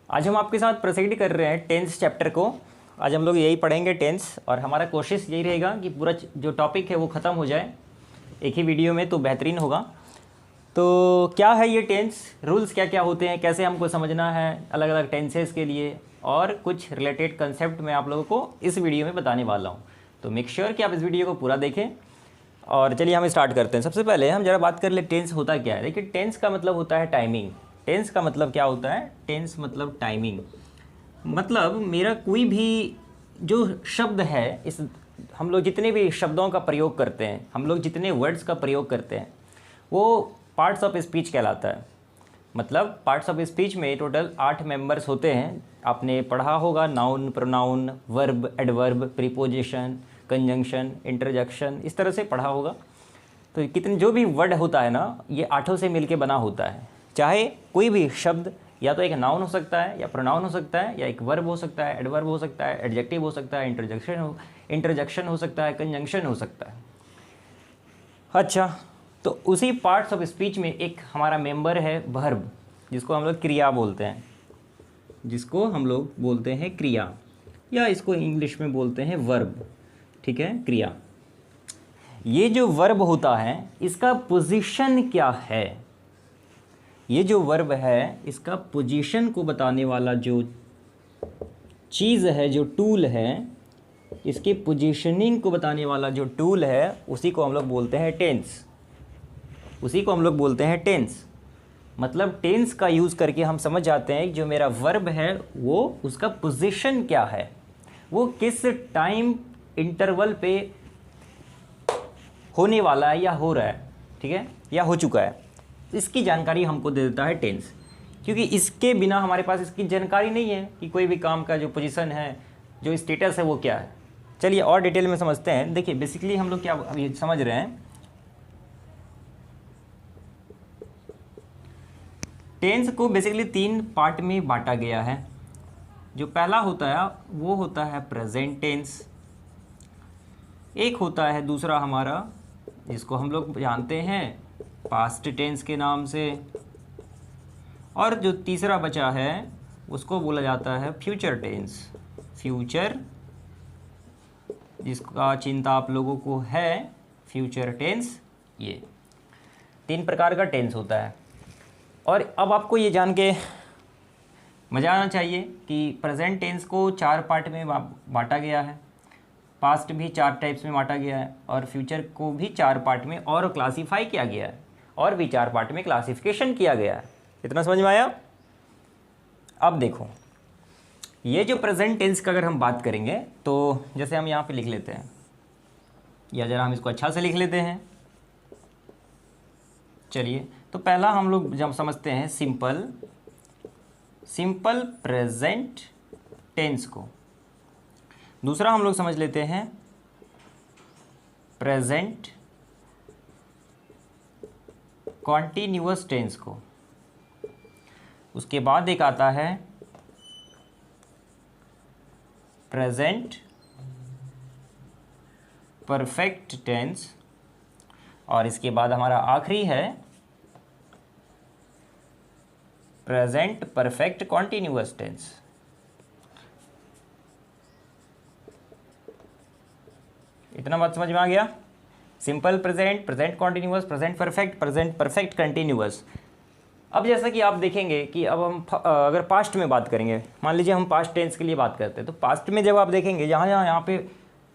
आज हम आपके साथ प्रोसीड कर रहे हैं टेंस चैप्टर को। आज हम लोग यही पढ़ेंगे टेंस, और हमारा कोशिश यही रहेगा कि पूरा जो टॉपिक है वो ख़त्म हो जाए एक ही वीडियो में, तो बेहतरीन होगा। तो क्या है ये टेंस, रूल्स क्या क्या होते हैं, कैसे हमको समझना है अलग अलग टेंसेस के लिए, और कुछ रिलेटेड कंसेप्ट मैं आप लोगों को इस वीडियो में बताने वाला हूँ। तो मेक श्योर कि आप इस वीडियो को पूरा देखें। और चलिए हम स्टार्ट करते हैं। सबसे पहले हम जरा बात कर ले टेंस होता क्या है। देखिए, टेंस का मतलब होता है टाइमिंग। टेंस का मतलब क्या होता है? टेंस मतलब टाइमिंग। मतलब मेरा कोई भी जो शब्द है, इस हम लोग जितने भी शब्दों का प्रयोग करते हैं, हम लोग जितने वर्ड्स का प्रयोग करते हैं, वो पार्ट्स ऑफ स्पीच कहलाता है। मतलब पार्ट्स ऑफ स्पीच में टोटल 8 मेंबर्स होते हैं। आपने पढ़ा होगा noun, pronoun, verb, adverb, preposition, conjunction, interjection, इस तरह से पढ़ा होगा। तो कितने जो भी वर्ड होता है ना, ये 8 से मिलके बना होता है। चाहे कोई भी शब्द या तो एक नाउन हो सकता है, या प्रोनाउन हो सकता है, या एक वर्ब हो सकता है, एडवर्ब हो सकता है, एडजेक्टिव हो सकता है, इंटरजेक्शन हो सकता है, कंजंक्शन हो सकता है। अच्छा, तो उसी पार्ट्स ऑफ स्पीच में एक हमारा मेंबर है वर्ब, जिसको हम लोग क्रिया बोलते हैं, जिसको हम लोग बोलते हैं क्रिया, या इसको इंग्लिश में बोलते हैं वर्ब। ठीक है, क्रिया। ये जो वर्ब होता है इसका पोजीशन क्या है? ये जो वर्ब है इसका पोजीशन को बताने वाला जो चीज़ है, जो टूल है, इसके पोजीशनिंग को बताने वाला जो टूल है, उसी को हम लोग बोलते हैं टेंस। उसी को हम लोग बोलते हैं टेंस। मतलब टेंस का यूज़ करके हम समझ जाते हैं कि जो मेरा वर्ब है वो उसका पोजीशन क्या है, वो किस टाइम इंटरवल पे होने वाला है या हो रहा है, ठीक है, या हो चुका है। इसकी जानकारी हमको दे देता है टेंस, क्योंकि इसके बिना हमारे पास इसकी जानकारी नहीं है कि कोई भी काम का जो पोजीशन है, जो स्टेटस है, वो क्या है। चलिए और डिटेल में समझते हैं। देखिए, बेसिकली हम लोग क्या अभी समझ रहे हैं, टेंस को बेसिकली 3 पार्ट में बांटा गया है। जो पहला होता है वो होता है प्रेजेंट टेंस। एक होता है दूसरा हमारा, जिसको हम लोग जानते हैं पास्ट टेंस के नाम से, और जो तीसरा बचा है उसको बोला जाता है फ्यूचर टेंस। फ्यूचर, जिसका चिंता आप लोगों को है, फ्यूचर टेंस। ये 3 प्रकार का टेंस होता है। और अब आपको ये जान के मज़ा आना चाहिए कि प्रेजेंट टेंस को 4 पार्ट में बांटा गया है, पास्ट भी 4 टाइप्स में बांटा गया है, और फ्यूचर को भी 4 पार्ट में और क्लासीफाई किया गया है, और भी 4 पार्ट में क्लासिफिकेशन किया गया है। इतना समझ में आया? अब देखो, ये जो प्रेजेंट टेंस का अगर हम बात करेंगे, तो जैसे हम यहाँ पे लिख लेते हैं, या ज़रा हम इसको अच्छा से लिख लेते हैं। चलिए, तो पहला हम लोग जब समझते हैं सिंपल प्रेजेंट टेंस को। दूसरा हम लोग समझ लेते हैं प्रेजेंट कॉन्टिन्यूअस टेंस को। उसके बाद एक आता है प्रेजेंट परफेक्ट टेंस, और इसके बाद हमारा आखिरी है प्रेजेंट परफेक्ट कॉन्टिन्यूअस टेंस। इतना बात समझ में आ गया? Simple present, present continuous, present perfect, present perfect continuous. अब जैसा कि आप देखेंगे कि अब हम अगर पास्ट में बात करेंगे, मान लीजिए हम पास्ट टेंस के लिए बात करते हैं, तो पास्ट में जब आप देखेंगे जहाँ जहाँ यहाँ पे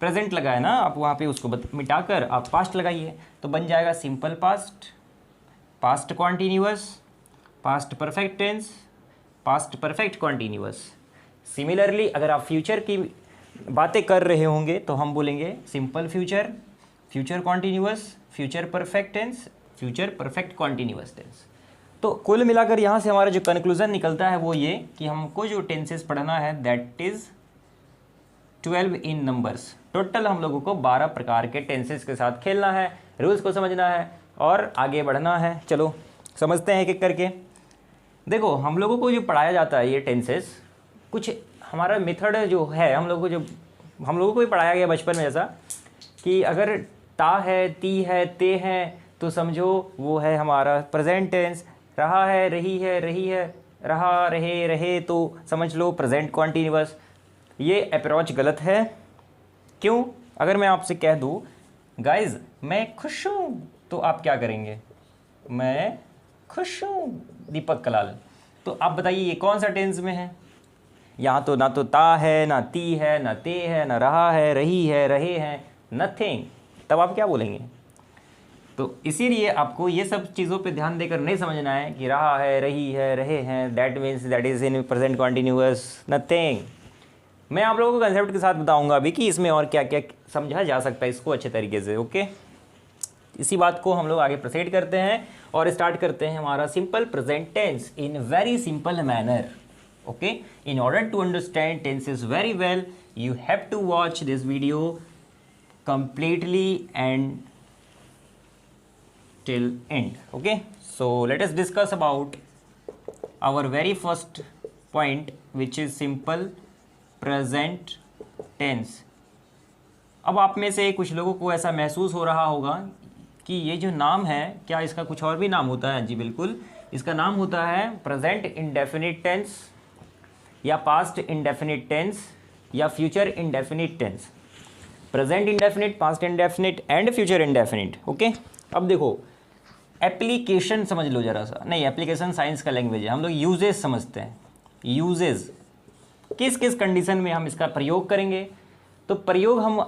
प्रेजेंट लगा है ना, आप वहाँ पे उसको मिटाकर आप पास्ट लगाइए, तो बन जाएगा simple past, past continuous, past perfect tense, past perfect continuous. Similarly अगर आप फ्यूचर की बातें कर रहे होंगे तो हम बोलेंगे simple future, future continuous, future perfect tense, future perfect continuous tense. तो कुल मिलाकर यहाँ से हमारा जो कंक्लूजन निकलता है वो ये कि हमको जो टेंसेस पढ़ना है that is 12 in numbers. Total हम लोगों को 12 प्रकार के टेंसेस के साथ खेलना है, रूल्स को समझना है और आगे बढ़ना है। चलो समझते हैं एक एक करके। देखो, हम लोगों को जो पढ़ाया जाता है ये टेंसेस, कुछ हमारा मेथड जो है, हम लोगों को भी पढ़ाया गया बचपन में, जैसा कि अगर ता है, ती है, ते हैं, तो समझो वो है हमारा प्रेजेंट टेंस। रहा है, रही है, रहा, रहे, रहे तो समझ लो प्रेजेंट कॉन्टीन्यूअस। ये अप्रोच गलत है। क्यों? अगर मैं आपसे कह दूँ गाइज मैं खुश हूँ, तो आप क्या करेंगे? मैं खुश हूँ दीपक कलाल। तो आप बताइए ये कौन सा टेंस में है? यहाँ तो ना तो ता है, ना ती है, ना ते है, ना रहा है, रही है, रहे हैं, नथिंग। तब आप क्या बोलेंगे? तो इसीलिए आपको ये सब चीज़ों पे ध्यान देकर नहीं समझना है कि रहा है, रही है, रहे हैं, that means that is in present continuous, nothing. मैं आप लोगों को कंसेप्ट के साथ बताऊंगा अभी कि इसमें और क्या क्या समझा जा सकता है इसको अच्छे तरीके से। ओके, इसी बात को हम लोग आगे प्रोसीड करते हैं और स्टार्ट करते हैं हमारा simple present tense in very simple manner. Okay, in order to understand tenses very well you have to watch this video completely and till end. Okay, so let us discuss about our very first point, which is simple present tense. अब आप में से कुछ लोगों को ऐसा महसूस हो रहा होगा कि ये जो नाम है, क्या इसका कुछ और भी नाम होता है? जी बिल्कुल, इसका नाम होता है प्रेजेंट इंडेफिनिट टेंस, या पास्ट इंडेफिनिट टेंस, या future indefinite tense. Present indefinite, past indefinite and future indefinite. Okay, अब देखो एप्लीकेशन समझ लो जरा सा। नहीं, एप्लीकेशन साइंस का लैंग्वेज है, हम लोग यूजेस समझते हैं। यूजेस किस किस कंडीशन में हम इसका प्रयोग करेंगे? तो प्रयोग हम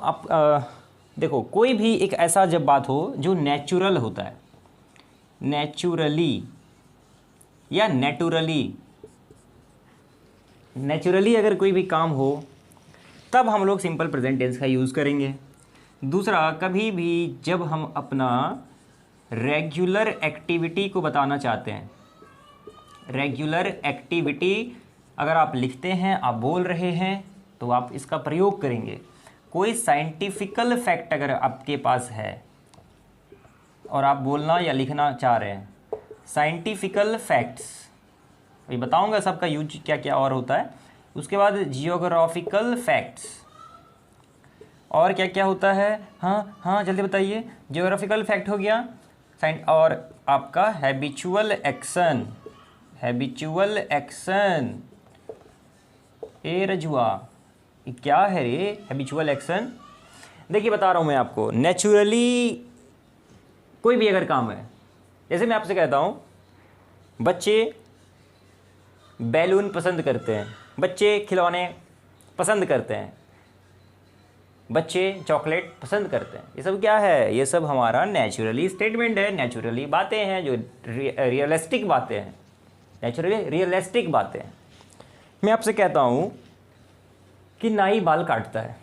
देखो, कोई भी एक ऐसा जब बात हो जो नेचुरल होता है, नेचुरली या नेटुरली, नेचुरली अगर कोई भी काम हो तब हम लोग सिंपल प्रेजेंट टेंस का यूज़ करेंगे। दूसरा, कभी भी जब हम अपना रेगुलर एक्टिविटी को बताना चाहते हैं, रेगुलर एक्टिविटी अगर आप लिखते हैं, आप बोल रहे हैं, तो आप इसका प्रयोग करेंगे। कोई साइंटिफिकल फैक्ट अगर आपके पास है और आप बोलना या लिखना चाह रहे हैं, साइंटिफिकल फैक्ट्स, ये बताऊंगा सबका यूज क्या क्या और होता है। उसके बाद जियोग्राफिकल फैक्ट्स, और क्या क्या होता है? हाँ जल्दी बताइए। जियोग्राफिकल फैक्ट हो गया, और आपका हैबिचुअल एक्शन, हैबिचुअल एक्शन। ए रजुआ, ये क्या है रे हैबिचुअल एक्शन? देखिए बता रहा हूँ मैं आपको, नेचुरली कोई भी अगर काम है, जैसे मैं आपसे कहता हूँ बच्चे बैलून पसंद करते हैं, बच्चे खिलौने पसंद करते हैं, बच्चे चॉकलेट पसंद करते हैं, ये सब क्या है? ये सब हमारा नेचुरली स्टेटमेंट है, नेचुरली बातें हैं, जो रियलिस्टिक बातें हैं, नेचुरली रियलिस्टिक बातें हैं। मैं आपसे कहता हूँ कि नाई बाल काटता है,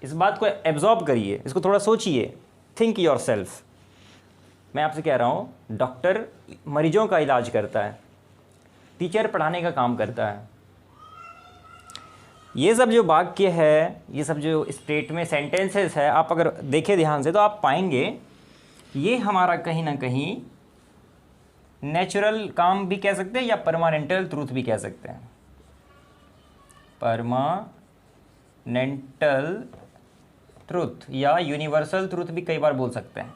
इस बात को एब्जॉर्ब करिए, इसको थोड़ा सोचिए, थिंक योर सेल्फ। मैं आपसे कह रहा हूँ डॉक्टर मरीजों का इलाज करता है, टीचर पढ़ाने का काम करता है। ये सब जो वाक्य है, ये सब जो स्टेट में सेंटेंसेस है, आप अगर देखें ध्यान से तो आप पाएंगे ये हमारा कहीं ना कहीं नेचुरल काम भी कह सकते हैं या परमानेंटल ट्रूथ भी कह सकते हैं। परमानेंटल ट्रूथ या यूनिवर्सल ट्रूथ भी कई बार बोल सकते हैं।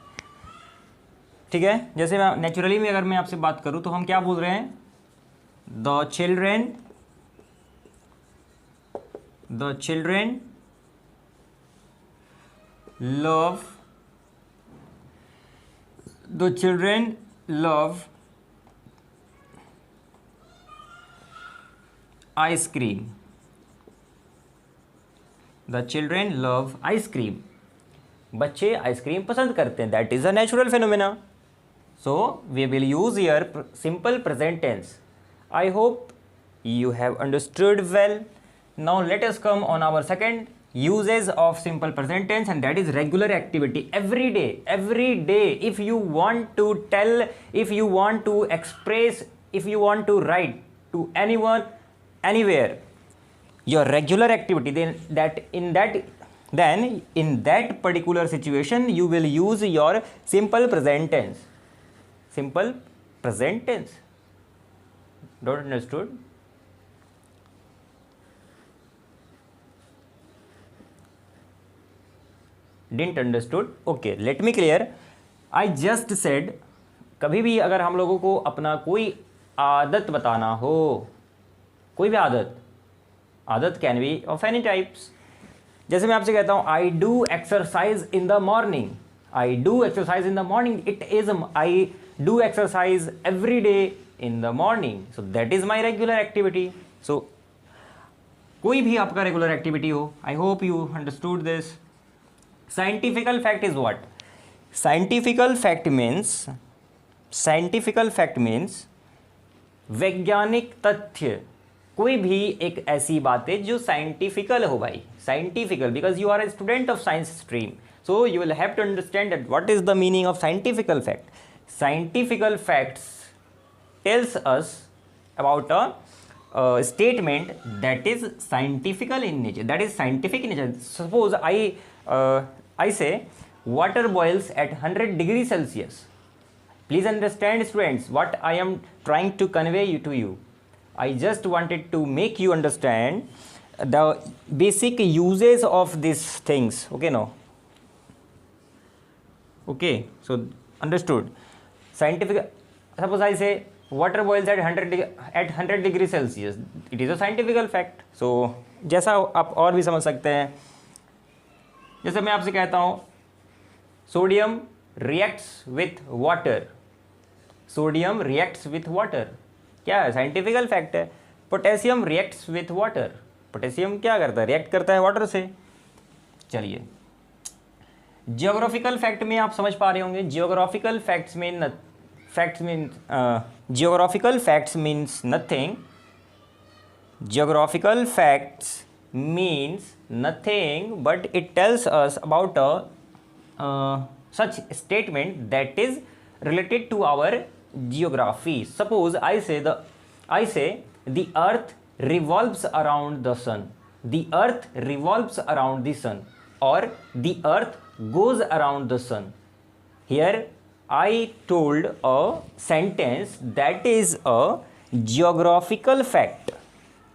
ठीक है, जैसे मैं नेचुरली में अगर मैं आपसे बात करूं तो हम क्या बोल रहे हैं? The children love ice cream. The children love ice cream. बच्चे आइसक्रीम पसंद करते हैं, that is a natural phenomena. So we will use here simple present tense. I hope you have understood well. Now let us come on our second uses of simple present tense, and that is regular activity. Every day, if you want to tell, if you want to express, if you want to write to anyone, anywhere, your regular activity, then in that particular situation you will use your simple present tense. Simple present tense. Don't understood? Didn't understood? Okay, let me clear. I just said, कभी भी अगर हम लोगों को अपना कोई आदत बताना हो, कोई भी आदत can be of any types. जैसे मैं आपसे कहता हूँ I do exercise in the morning, I do exercise in the morning, it is I do exercise every day in the morning, so that is my regular activity. So कोई भी आपका regular activity हो, I hope you understood this. Scientifical fact is what? Scientifical fact means वैज्ञानिक तथ्य, कोई भी एक ऐसी बात है जो साइंटिफिकल हो भाई, scientifical, because you are a student of science stream, so you will have to understand that what is the meaning of scientifical fact. Scientifical facts tells us about a statement that is scientifical in nature, that is scientific in nature. Suppose I say water boils at 100 degrees Celsius. Please understand students what I am trying to convey to you. I just wanted to make you understand the basic uses of these things. Okay, no? Okay, so understood. Scientific, suppose I say water boils at 100 degree Celsius. It is a scientifical fact. So जैसा आप और भी समझ सकते हैं, जैसे मैं आपसे कहता हूँ sodium reacts with water, sodium reacts with water, क्या है? साइंटिफिकल फैक्ट है। Potassium reacts with water, potassium क्या करता है? रिएक्ट करता है वाटर से। चलिए, जियोग्राफिकल फैक्ट में आप समझ पा रहे होंगे, जियोग्राफिकल फैक्ट्स में geographical facts means nothing. Geographical facts means nothing, but it tells us about a such statement that is related to our geography. Suppose I say the earth revolves around the sun. The earth revolves around the sun, or the earth goes around the sun. Here I told a sentence that is a geographical fact.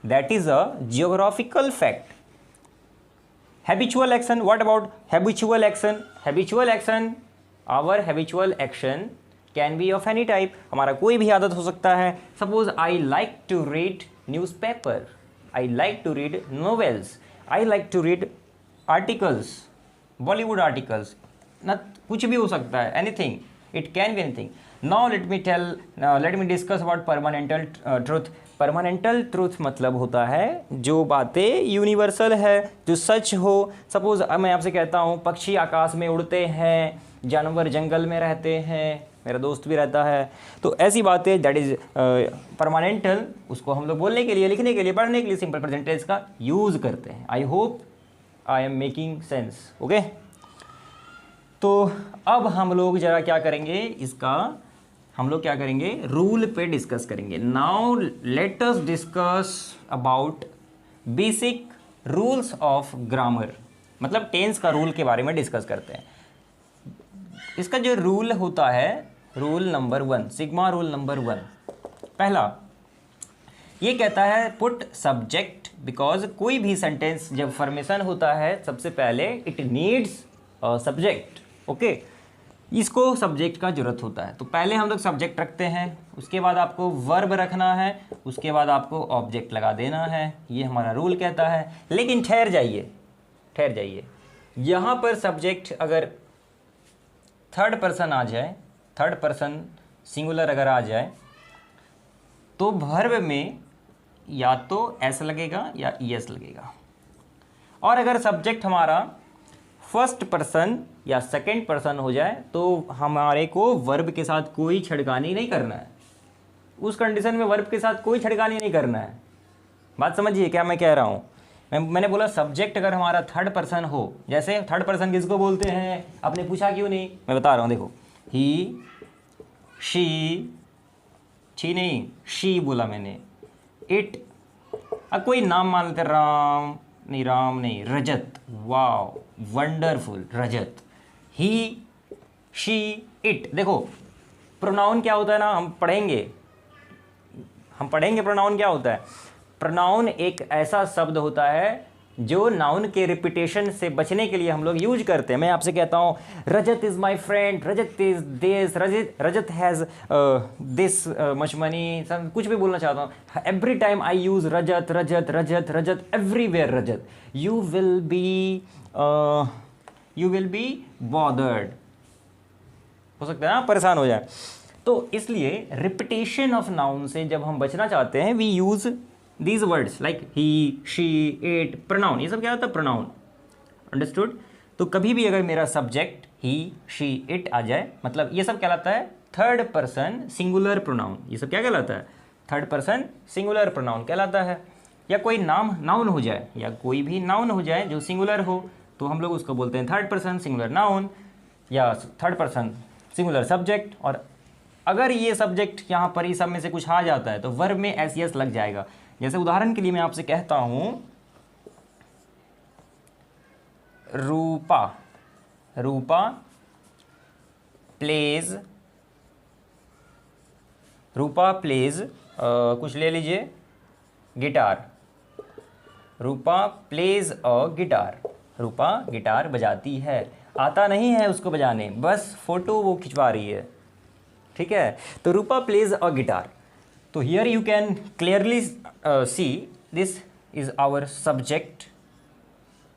That is a geographical fact. Habitual action. What about habitual action? Habitual action, our habitual action can be of any type. हमारा कोई भी आदत हो सकता है. Suppose I like to read newspaper. I like to read novels. I like to read articles, Bollywood articles. कुछ भी हो सकता है, anything. It can be anything. Now let me discuss about permanental truth. Permanental truth मतलब होता है जो बातें यूनिवर्सल है, जो सच हो। सपोज मैं आपसे कहता हूँ पक्षी आकाश में उड़ते हैं, जानवर जंगल में रहते हैं, मेरा दोस्त भी रहता है, तो ऐसी बातें दैट इज परमानेंटल, उसको हम लोग बोलने के लिए, लिखने के लिए, पढ़ने के लिए सिंपल प्रेजेंट टेंस का यूज़ करते हैं। I hope I am making sense. Okay, तो अब हम लोग जरा क्या करेंगे, इसका हम लोग क्या करेंगे, रूल पे डिस्कस करेंगे। Now let us discuss about basic rules of grammar, मतलब टेंस का रूल के बारे में डिस्कस करते हैं। इसका जो रूल होता है, rule number 1, sigma rule number 1, पहला ये कहता है पुट सब्जेक्ट, बिकॉज कोई भी सेंटेंस जब फॉर्मेशन होता है सबसे पहले it needs a subject. Okay, इसको सब्जेक्ट का जरूरत होता है, तो पहले हम लोग सब्जेक्ट रखते हैं, उसके बाद आपको वर्ब रखना है, उसके बाद आपको ऑब्जेक्ट लगा देना है, ये हमारा रूल कहता है। लेकिन ठहर जाइए, यहाँ पर सब्जेक्ट अगर थर्ड पर्सन आ जाए, थर्ड पर्सन सिंगुलर अगर आ जाए, तो वर्ब में या तो एस लगेगा या ईएस लगेगा। और अगर सब्जेक्ट हमारा फर्स्ट पर्सन या सेकंड पर्सन हो जाए तो हमारे को वर्ब के साथ कोई छेड़खानी नहीं करना है, उस कंडीशन में वर्ब के साथ कोई छेड़खानी नहीं करना है। बात समझिए क्या मैं कह रहा हूँ। मैंने बोला सब्जेक्ट अगर हमारा थर्ड पर्सन हो, जैसे थर्ड पर्सन किसको बोलते हैं, आपने पूछा क्यों नहीं, मैं बता रहा हूँ, देखो ही, शी नहीं, शी बोला मैंने, इट, अब कोई नाम मान लेते, राम नहीं, Rajat, wow wonderful, Rajat, he, she, it. देखो प्रोनाउन क्या होता है ना, हम पढ़ेंगे प्रोनाउन क्या होता है। प्रोनाउन एक ऐसा शब्द होता है जो नाउन के रिपीटेशन से बचने के लिए हम लोग यूज करते हैं। मैं आपसे कहता हूँ Rajat is my friend, Rajat is this, Rajat has this much money, कुछ भी बोलना चाहता हूँ। Every time I use Rajat Rajat Rajat Rajat, everywhere Rajat, you will be bothered, हो सकता है ना परेशान हो जाए। तो इसलिए रिपीटेशन ऑफ नाउन से जब हम बचना चाहते हैं we use these words like he, she, it, pronoun, ये सब क्या होता है प्रोनाउन, अंडरस्टूड। तो कभी भी अगर मेरा सब्जेक्ट ही, शी, इट आ जाए, मतलब ये सब कहलाता है थर्ड पर्सन सिंगुलर प्रोनाउन। ये सब क्या कहलाता है? थर्ड पर्सन सिंगुलर प्रोनाउन कहलाता है। या कोई नाउन हो जाए, या कोई भी नाउन हो जाए जो सिंगुलर हो, तो हम लोग उसको बोलते हैं थर्ड पर्सन सिंगुलर नाउन या थर्ड पर्सन सिंगुलर सब्जेक्ट। और अगर ये सब्जेक्ट यहाँ पर ही सब में से कुछ आ जाता है तो वर्ब में एस यस लग जाएगा। जैसे उदाहरण के लिए मैं आपसे कहता हूं रूपा, रूपा प्लेज, रूपा प्लेज कुछ ले लीजिए guitar, Rupa plays a guitar, Rupa guitar बजाती है, आता नहीं है उसको बजाने, बस फोटो वो खिंचवा रही है, ठीक है। तो रूपा प्लेज अ गिटार। तो here you can clearly see this is our subject,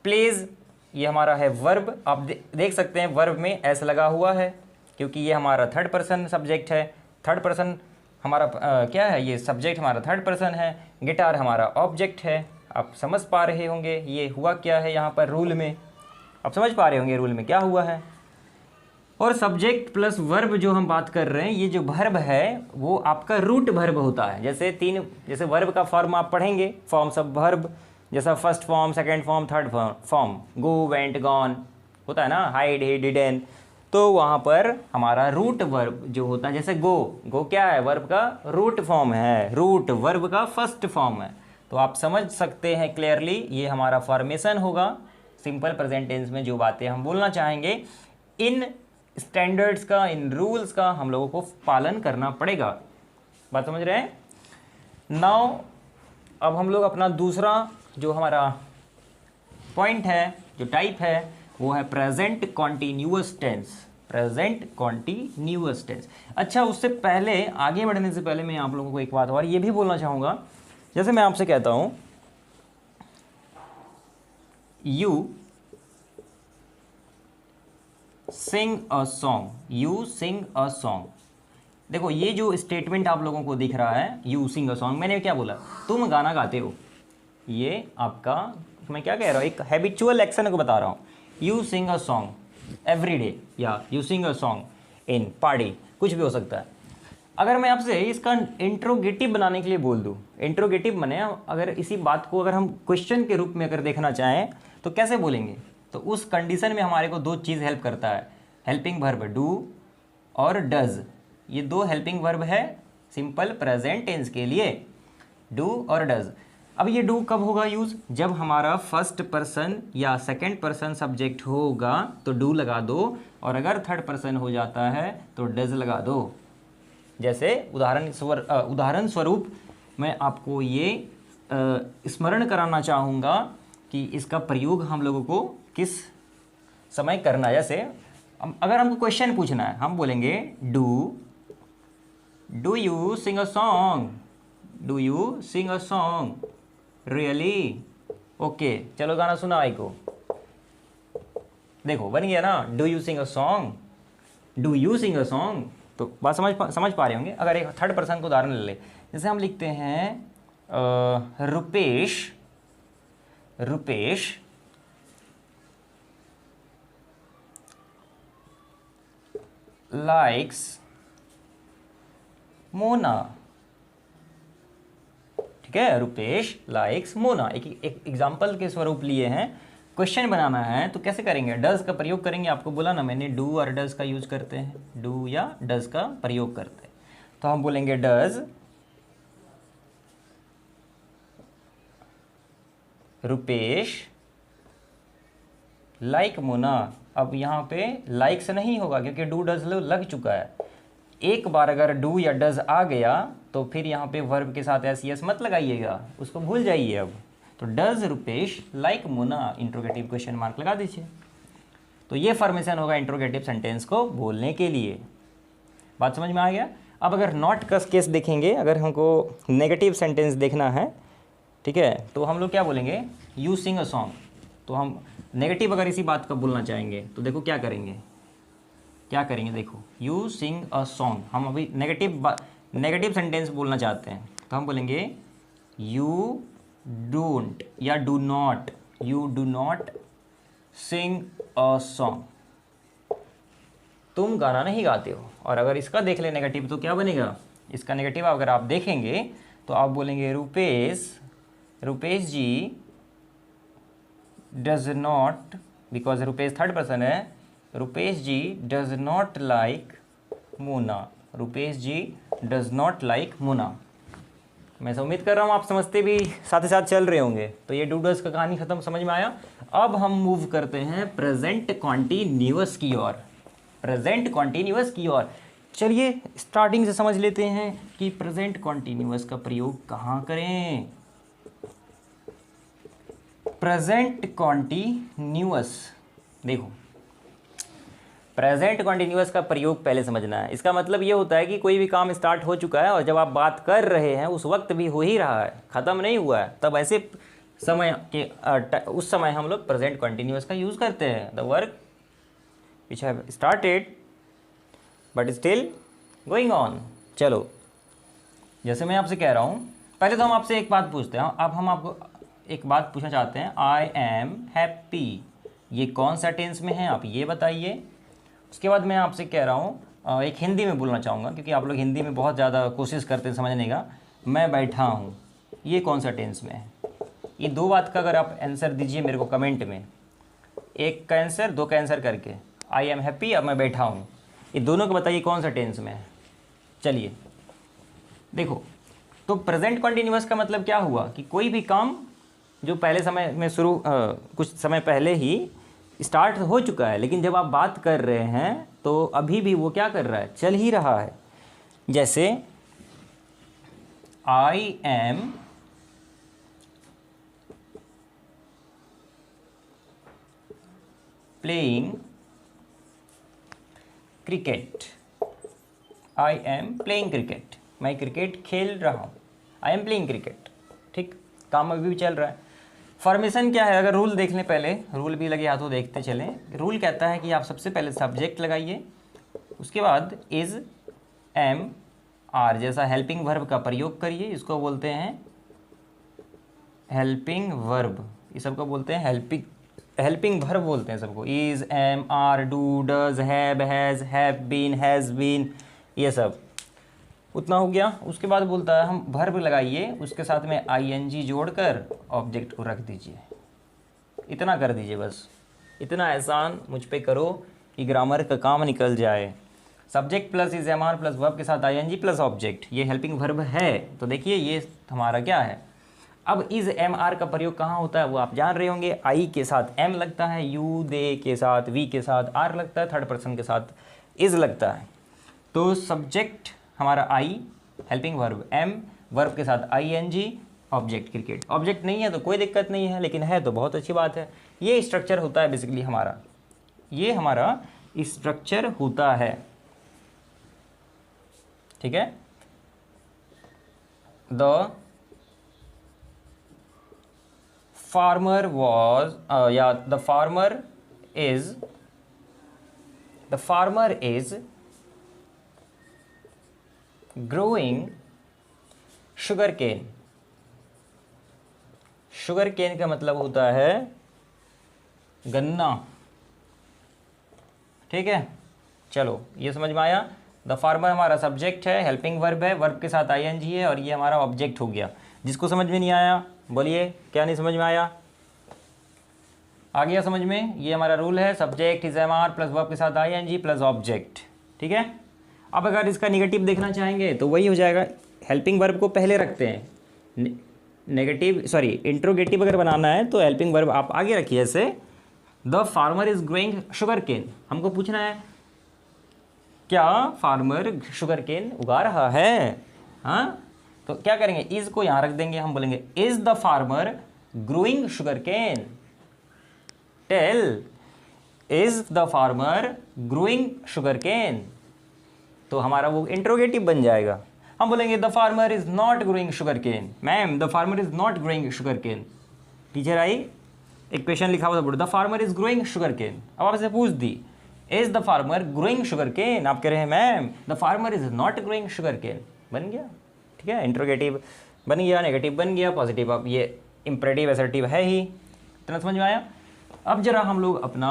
plays ये हमारा है वर्ब। आप देख सकते हैं वर्ब में एस लगा हुआ है क्योंकि ये हमारा थर्ड पर्सन सब्जेक्ट है। थर्ड पर्सन हमारा क्या है, ये सब्जेक्ट हमारा थर्ड पर्सन है, गिटार हमारा ऑब्जेक्ट है। आप समझ पा रहे होंगे ये हुआ क्या है यहाँ पर रूल में, आप समझ पा रहे होंगे रूल में क्या हुआ है। और सब्जेक्ट प्लस वर्ब जो हम बात कर रहे हैं, ये जो वर्ब है वो आपका रूट वर्ब होता है। जैसे वर्ब का फॉर्म आप पढ़ेंगे, फॉर्म्स ऑफ वर्ब, जैसा first form, second form, third form, go, went, gone होता है ना, हाइड, हिड, हिडन। तो वहाँ पर हमारा रूट वर्ब जो होता है, जैसे गो क्या है, वर्ब का रूट फॉर्म है, रूट वर्ब का फर्स्ट फॉर्म है। तो आप समझ सकते हैं क्लियरली ये हमारा फॉर्मेशन होगा सिंपल प्रेजेंट टेंस में। जो बातें हम बोलना चाहेंगे इन स्टैंडर्ड्स का, इन रूल्स का हम लोगों को पालन करना पड़ेगा। बात समझ रहे हैं? नाउ अब हम लोग अपना दूसरा जो हमारा पॉइंट है, जो टाइप है, वो है present continuous tense. Present continuous tense. अच्छा, उससे पहले आगे बढ़ने से पहले मैं आप लोगों को एक बात और ये भी बोलना चाहूँगा। जैसे मैं आपसे कहता हूँ you sing a song, you sing a song. देखो ये जो स्टेटमेंट आप लोगों को दिख रहा है यू सिंग अ सॉन्ग, मैंने क्या बोला, तुम गाना गाते हो। ये आपका, मैं क्या कह रहा हूँ, एक हैबिचुअल एक्शन को बता रहा हूँ। You sing a song every day, या you sing a song in party, कुछ भी हो सकता है। अगर मैं आपसे इसका इंट्रोगेटिव बनाने के लिए बोल दूँ, इंट्रोगेटिव बने, अगर इसी बात को अगर हम क्वेश्चन के रूप में अगर देखना चाहें तो कैसे बोलेंगे, तो उस कंडीशन में हमारे को दो चीज़ हेल्प करता है, हेल्पिंग वर्ब डू और डज। ये दो हेल्पिंग वर्ब है सिंपल प्रेजेंट टेंस के लिए, डू और डज। अब ये डू कब होगा यूज़, जब हमारा फर्स्ट पर्सन या सेकंड पर्सन सब्जेक्ट होगा तो डू लगा दो, और अगर थर्ड पर्सन हो जाता है तो डज लगा दो। जैसे उदाहरण स्वरूप मैं आपको ये स्मरण कराना चाहूँगा कि इसका प्रयोग हम लोगों को किस समय करना है। जैसे अगर हमको क्वेश्चन पूछना है, हम बोलेंगे do you sing a song, do you sing a song, really, okay, चलो गाना सुना आई को। देखो बन गया ना, do you sing a song, do you sing a song. तो बात समझ पा रहे होंगे। अगर एक थर्ड पर्सन को उदाहरण ले ले, जैसे हम लिखते हैं रुपेश लाइक्स मोना, ठीक है, रुपेश लाइक्स मोना। एक एग्जाम्पल के स्वरूप लिए हैं, क्वेश्चन बनाना है तो कैसे करेंगे, डज का प्रयोग करेंगे। आपको बोला ना मैंने, डू और डज का यूज करते हैं, डू या डज का प्रयोग करते हैं। तो हम बोलेंगे डज रुपेश लाइक मोना। अब यहाँ पे लाइक से नहीं होगा क्योंकि डू डज लग चुका है। एक बार अगर डू या डज आ गया तो फिर यहाँ पे वर्ब के साथ एस यस मत लगाइएगा, उसको भूल जाइए। अब तो does Rupesh like Muna, interrogative question mark लगा दीजिए। तो ये फॉर्मेशन होगा इंट्रोगेटिव सेंटेंस को बोलने के लिए। बात समझ में आ गया। अब अगर नॉट का केस देखेंगे, अगर हमको नेगेटिव सेंटेंस देखना है, ठीक है, तो हम लोग क्या बोलेंगे, यू सिंग अ सॉन्ग। तो हम नेगेटिव अगर इसी बात का बोलना चाहेंगे तो देखो क्या करेंगे, देखो यू सिंग अ सॉन्ग। हम अभी नेगेटिव सेंटेंस बोलना चाहते हैं तो हम बोलेंगे यू डोंट या do not, you do not sing a song, तुम गाना नहीं गाते हो। और अगर इसका देख ले नेगेटिव तो क्या बनेगा, इसका नेगेटिव अगर आप देखेंगे तो आप बोलेंगे Rupesh ji does not, because Rupesh third person है, Rupesh ji does not like Muna, Rupesh ji does not like Muna. मैं उम्मीद कर रहा हूँ आप समझते भी साथ ही साथ चल रहे होंगे। तो ये डू डज का कहानी खत्म, समझ में आया। अब हम मूव करते हैं प्रेजेंट कॉन्टिन्यूअस की ओर, चलिए स्टार्टिंग से समझ लेते हैं कि प्रेजेंट कॉन्टिन्यूअस का प्रयोग कहाँ करें। प्रेजेंट कॉन्टिन्यूअस, देखो प्रेजेंट कॉन्टिन्यूअस का प्रयोग पहले समझना है। इसका मतलब ये होता है कि कोई भी काम स्टार्ट हो चुका है और जब आप बात कर रहे हैं उस वक्त भी हो ही रहा है, ख़त्म नहीं हुआ है, तब ऐसे समय के उस समय हम लोग प्रेजेंट कॉन्टिन्यूअस का यूज़ करते हैं। The work which have started but still going on. चलो जैसे मैं आपसे कह रहा हूँ, पहले तो हम आपसे एक बात पूछते हैं। अब हम आपको एक बात पूछना चाहते हैं, आई एम हैप्पी, ये कौन सा टेंस में है आप ये बताइए। उसके बाद मैं आपसे कह रहा हूँ, एक हिंदी में बोलना चाहूँगा क्योंकि आप लोग हिंदी में बहुत ज़्यादा कोशिश करते हैं समझने का। मैं बैठा हूँ, ये कौन सा टेंस में है। ये दो बात का अगर आप आंसर दीजिए मेरे को कमेंट में, एक का आंसर दो का आंसर करके, आई एम हैप्पी अब मैं बैठा हूँ, ये दोनों को बताइए कौन सा टेंस में है। चलिए देखो, तो प्रेजेंट कॉन्टिन्यूअस का मतलब क्या हुआ कि कोई भी काम जो पहले समय में कुछ समय पहले ही स्टार्ट हो चुका है, लेकिन जब आप बात कर रहे हैं तो अभी भी वो क्या कर रहा है, चल ही रहा है। जैसे I am playing cricket, I am playing cricket, मैं क्रिकेट खेल रहा हूँ, आई एम प्लेइंग क्रिकेट। ठीक, काम अभी भी चल रहा है। फॉर्मेशन क्या है, अगर रूल देख लें, पहले रूल भी लगे हाथों देखते चलें। रूल कहता है कि आप सबसे पहले सब्जेक्ट लगाइए, उसके बाद इज़ एम आर जैसा हेल्पिंग वर्ब का प्रयोग करिए, इसको बोलते हैं हेल्पिंग वर्ब, ये सबको बोलते हैं हेल्पिंग वर्ब बोलते हैं सबको। Is am are do does have has have been has been, ये सब उतना हो गया। उसके बाद बोलता है हम वर्ब लगाइए, उसके साथ में आईएनजी जोड़कर ऑब्जेक्ट को रख दीजिए। इतना कर दीजिए बस, इतना एहसान मुझ पे करो कि ग्रामर का काम निकल जाए। Subject plus is am are plus verb के साथ आईएनजी प्लस ऑब्जेक्ट, ये हेल्पिंग वर्ब है। तो देखिए ये हमारा क्या है। अब इज एम आर का प्रयोग कहाँ होता है वो आप जान रहे होंगे। आई के साथ एम लगता है, यू दे के साथ वी के साथ आर लगता है, थर्ड पर्सन के साथ इज लगता है। तो सब्जेक्ट हमारा आई, हेल्पिंग वर्ब एम, वर्ब के साथ आईएनजी, ऑब्जेक्ट क्रिकेट। ऑब्जेक्ट नहीं है तो कोई दिक्कत नहीं है, लेकिन है तो बहुत अच्छी बात है। ये स्ट्रक्चर होता है बेसिकली हमारा, ये हमारा स्ट्रक्चर होता है। ठीक है, द फार्मर वॉज या the farmer is growing sugar cane. Sugar cane का मतलब होता है गन्ना। ठीक है, चलो ये समझ में आया। द फार्मर हमारा सब्जेक्ट है, हेल्पिंग वर्ब है, वर्ब के साथ आईएनजी है, और ये हमारा ऑब्जेक्ट हो गया। जिसको समझ में नहीं आया बोलिए, क्या नहीं समझ में आया? आ गया समझ में? ये हमारा रूल है, subject is am are plus verb के साथ आईएनजी प्लस ऑब्जेक्ट। ठीक है, अब अगर इसका निगेटिव देखना चाहेंगे तो वही हो जाएगा, हेल्पिंग वर्ब को पहले रखते हैं, इंट्रोगेटिव अगर बनाना है तो हेल्पिंग वर्ब आप आगे रखिए। ऐसे the farmer is growing sugar cane, हमको पूछना है क्या फार्मर शुगर केन उगा रहा है। हाँ, तो क्या करेंगे, इज को यहाँ रख देंगे, हम बोलेंगे is the farmer growing sugarcane? Tell, is the farmer growing sugarcane? तो हमारा वो इंट्रोगेटिव बन जाएगा। हम बोलेंगे the farmer is not growing sugar cane. Ma'am the farmer is not growing sugar cane. Teacher आई एक क्वेश्चन लिखा हुआ था board, the farmer is growing sugar cane. अब आपसे पूछ दी is the farmer growing sugar cane, आप कह रहे हैं ma'am the farmer is not growing sugar cane. बन गया, ठीक है, इंट्रोगेटिव बन गया, नेगेटिव बन गया, पॉजिटिव। अब ये इंपरेटिव असर्टिव है ही, इतना समझ में आया। अब जरा हम लोग अपना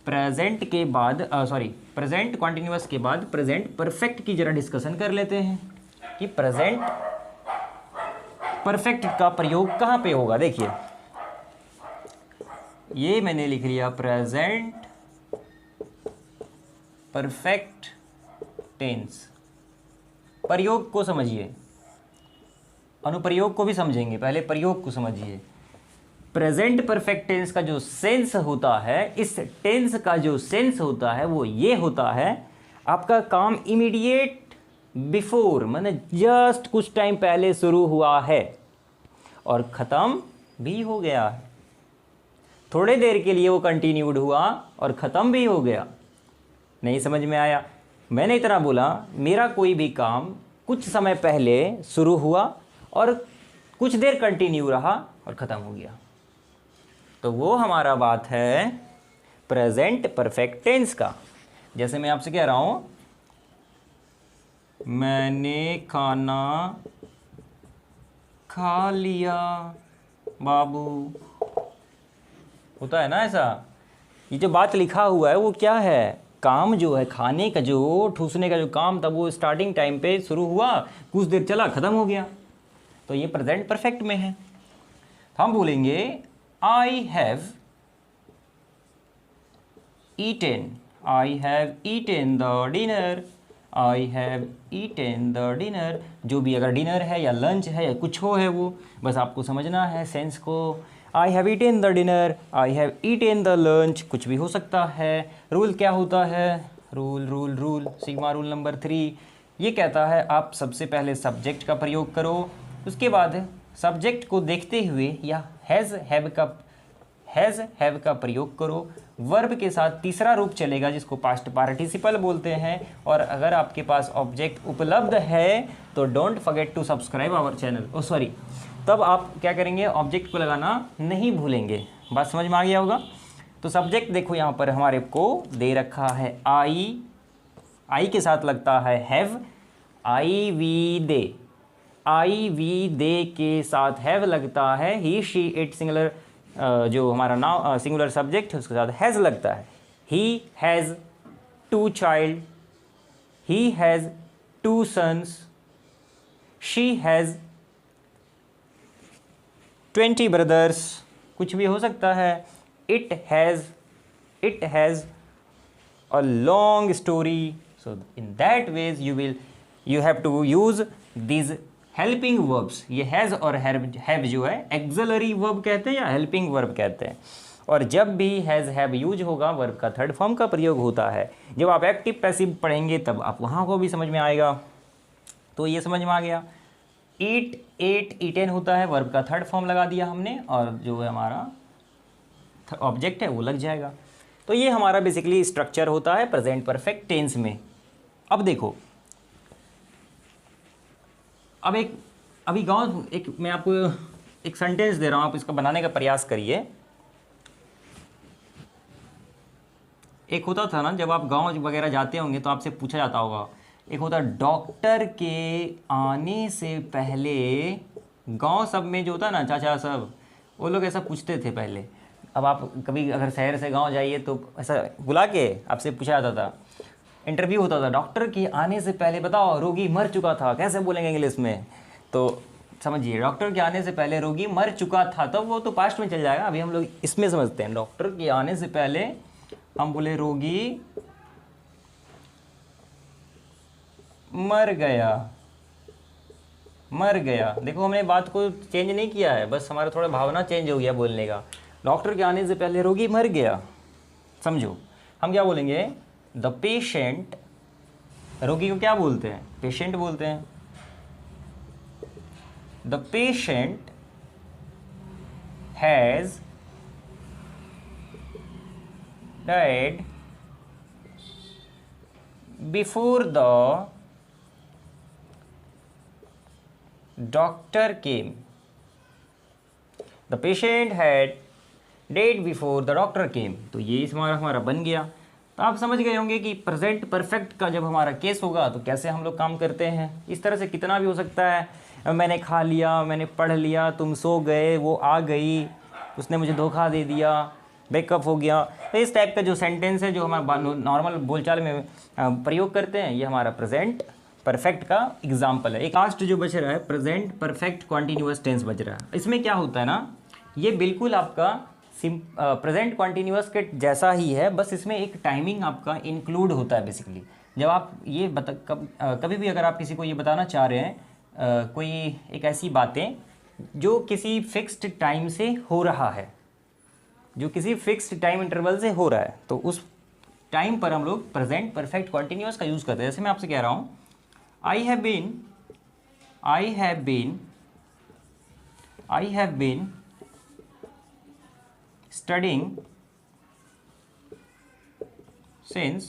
प्रेजेंट के बाद प्रेजेंट कॉन्टिन्यूअस के बाद प्रेजेंट परफेक्ट की जरा डिस्कशन कर लेते हैं कि प्रेजेंट परफेक्ट का प्रयोग कहाँ पे होगा। देखिए ये मैंने लिख लिया प्रेजेंट परफेक्ट टेंस। प्रयोग को समझिए, अनुप्रयोग को भी समझेंगे, पहले प्रयोग को समझिए। प्रेजेंट परफेक्ट टेंस का जो सेंस होता है, इस टेंस का जो सेंस होता है वो ये होता है, आपका काम इमीडिएट बिफोर माने जस्ट कुछ टाइम पहले शुरू हुआ है और ख़त्म भी हो गया है। थोड़े देर के लिए वो कंटिन्यूड हुआ और ख़त्म भी हो गया। नहीं समझ में आया? मैंने इतना बोला, मेरा कोई भी काम कुछ समय पहले शुरू हुआ और कुछ देर कंटिन्यू रहा और ख़त्म हो गया, तो वो हमारा बात है प्रेजेंट परफेक्ट टेंस का। जैसे मैं आपसे कह रहा हूँ मैंने खाना खा लिया बाबू, होता है ना ऐसा। ये जो बात लिखा हुआ है वो क्या है, काम जो है खाने का, जो ठूसने का जो काम था वो स्टार्टिंग टाइम पे शुरू हुआ, कुछ देर चला, ख़त्म हो गया, तो ये प्रेजेंट परफेक्ट में है। हम बोलेंगे I have eaten, I have eaten the dinner, I have eaten the dinner. जो भी अगर डिनर है या लंच है या कुछ हो है वो बस आपको समझना है सेंस को। I have eaten the dinner, I have eaten the lunch, कुछ भी हो सकता है। रूल क्या होता है, rule rule rule sigma rule number 3 ये कहता है आप सबसे पहले सब्जेक्ट का प्रयोग करो, उसके बाद सब्जेक्ट को देखते हुए या हैज़ हैव का प्रयोग करो। वर्ब के साथ तीसरा रूप चलेगा जिसको पास्ट पार्टिसिपल बोलते हैं। और अगर आपके पास ऑब्जेक्ट उपलब्ध है तो don't forget to subscribe our channel. तब आप क्या करेंगे, ऑब्जेक्ट को लगाना नहीं भूलेंगे। बात समझ में आ गया होगा। तो सब्जेक्ट देखो यहाँ पर हमारे को दे रखा है आई के साथ लगता है have, I we they, I we they के साथ हैव लगता है ही शी इट सिंगुलर, जो हमारा नाम सिंगुलर सब्जेक्ट है उसके साथ हैज़ लगता है। He has 2 child, he has 2 sons, she has 20 brothers, कुछ भी हो सकता है। It has a long story. So in that ways you have to use this helping verbs. ये हैज़ और हैव जो है एक्सिलरी वर्ब कहते हैं या हेल्पिंग वर्ब कहते हैं। और जब भी हैज़ हैव यूज होगा वर्ब का थर्ड फॉर्म का प्रयोग होता है। जब आप एक्टिव पैसिव पढ़ेंगे तब आप वहाँ को भी समझ में आएगा। तो ये समझ में आ गया। ईट एट ईटेन होता है, वर्ब का थर्ड फॉर्म लगा दिया हमने और जो है हमारा ऑब्जेक्ट है वो लग जाएगा। तो ये हमारा बेसिकली स्ट्रक्चर होता है प्रेजेंट परफेक्ट टेंस में। अब देखो, अब मैं आपको एक सेंटेंस दे रहा हूँ, आप इसका बनाने का प्रयास करिए। एक होता था ना जब आप गांव वगैरह जाते होंगे तो आपसे पूछा जाता होगा, एक होता डॉक्टर के आने से पहले, गांव सब में जो होता है ना चाचा सब, वो लोग ऐसा पूछते थे पहले। अब आप कभी अगर शहर से गांव जाइए तो ऐसा बुला के आपसे पूछा जाता था, इंटरव्यू होता था, डॉक्टर के आने से पहले बताओ रोगी मर चुका था, कैसे बोलेंगे इंग्लिश में। तो समझिए डॉक्टर के आने से पहले रोगी मर चुका था, तो वो तो पास्ट में चल जाएगा। अभी हम लोग इसमें समझते हैं, डॉक्टर के आने से पहले हम बोले रोगी मर गया। देखो हमने बात को चेंज नहीं किया है, बस हमारा थोड़ा भावना चेंज हो गया बोलने का। डॉक्टर के आने से पहले रोगी मर गया, समझो। हम क्या बोलेंगे, द पेशेंट, रोगी को क्या बोलते हैं, पेशेंट बोलते हैं। The patient has died before the doctor came. The patient had died before the doctor came. तो ये इस हमारा बन गया। तो आप समझ गए होंगे कि प्रेजेंट परफेक्ट का जब हमारा केस होगा तो कैसे हम लोग काम करते हैं। इस तरह से कितना भी हो सकता है, मैंने खा लिया, मैंने पढ़ लिया, तुम सो गए, वो आ गई, उसने मुझे धोखा दे दिया, ब्रेकअप हो गया। तो इस टाइप का जो सेंटेंस है जो हमारा नॉर्मल बोलचाल में प्रयोग करते हैं, ये हमारा प्रेजेंट परफेक्ट का एग्जाम्पल है। एक लास्ट जो बच रहा है प्रेजेंट परफेक्ट कॉन्टिन्यूअस टेंस बच रहा है। इसमें क्या होता है ना, ये बिल्कुल आपका प्रेजेंट कॉन्टिन्यूअस के जैसा ही है, बस इसमें एक टाइमिंग आपका इंक्लूड होता है बेसिकली। जब आप ये कभी भी अगर आप किसी को ये बताना चाह रहे हैं कोई एक ऐसी बातें जो किसी फिक्स्ड टाइम से हो रहा है, जो किसी फिक्स्ड टाइम इंटरवल से हो रहा है, तो उस टाइम पर हम लोग प्रेजेंट परफेक्ट कॉन्टिन्यूअस का यूज़ करते हैं। जैसे मैं आपसे कह रहा हूँ I have been studying since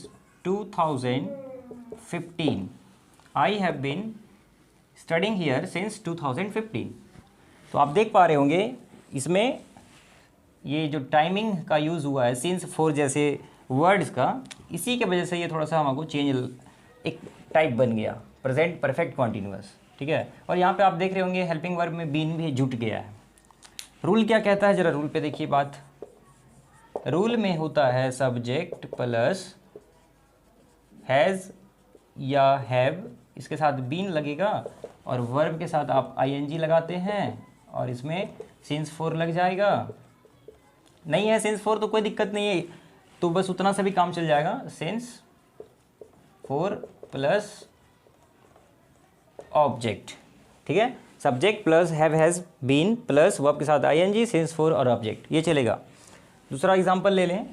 2015. I have been studying here since 2015. तो आप देख पा रहे होंगे इसमें ये जो टाइमिंग का यूज़ हुआ है सिंस फॉर जैसे वर्ड्स का, इसी के वजह से ये थोड़ा सा हमको चेंज एक टाइप बन गया प्रेजेंट परफेक्ट कॉन्टिन्यूअस। ठीक है, और यहाँ पे आप देख रहे होंगे हेल्पिंग वर्ब में बीन भी जुट गया है। रूल क्या कहता है, ज़रा रूल पे देखिए बात। रूल में होता है सब्जेक्ट प्लस हैज़ या हैव, इसके साथ बीन लगेगा और वर्ब के साथ आप आईएनजी लगाते हैं और इसमें सिंस फॉर लग जाएगा। नहीं है सिंस फॉर तो कोई दिक्कत नहीं है, तो बस उतना सा भी काम चल जाएगा। सिंस फॉर प्लस ऑब्जेक्ट, ठीक है, subject plus have has been plus verb के साथ आईएनजी सिंस फॉर और ऑब्जेक्ट, ये चलेगा। दूसरा एग्जाम्पल ले लें,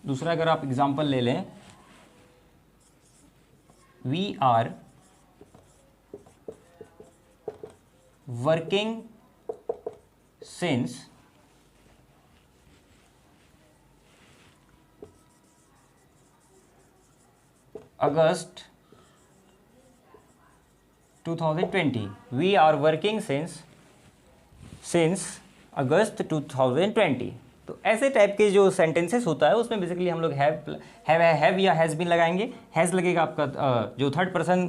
दूसरा अगर आप एग्जाम्पल ले लें, we are working since August 2020। We are working since August 2020। तो ऐसे टाइप के जो सेंटेंसेस होता है उसमें बेसिकली हम लोग हैव या हैज़ बीन लगाएंगे। हैज़ लगेगा आपका जो थर्ड पर्सन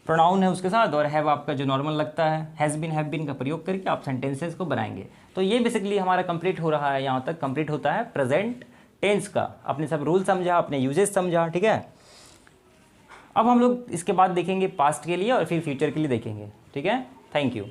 प्रोनाउन है उसके साथ, और हैव आपका जो नॉर्मल लगता है। हैज़ बीन का प्रयोग करके आप सेंटेंसेस को बनाएंगे। तो ये बेसिकली हमारा कंप्लीट हो रहा है, यहाँ तक कंप्लीट होता है प्रेजेंट टेंस का। आपने सब रूल समझा, आपने यूजेस समझा, ठीक है। अब हम लोग इसके बाद देखेंगे पास्ट के लिए और फिर फ्यूचर के लिए देखेंगे, ठीक है। Thank you.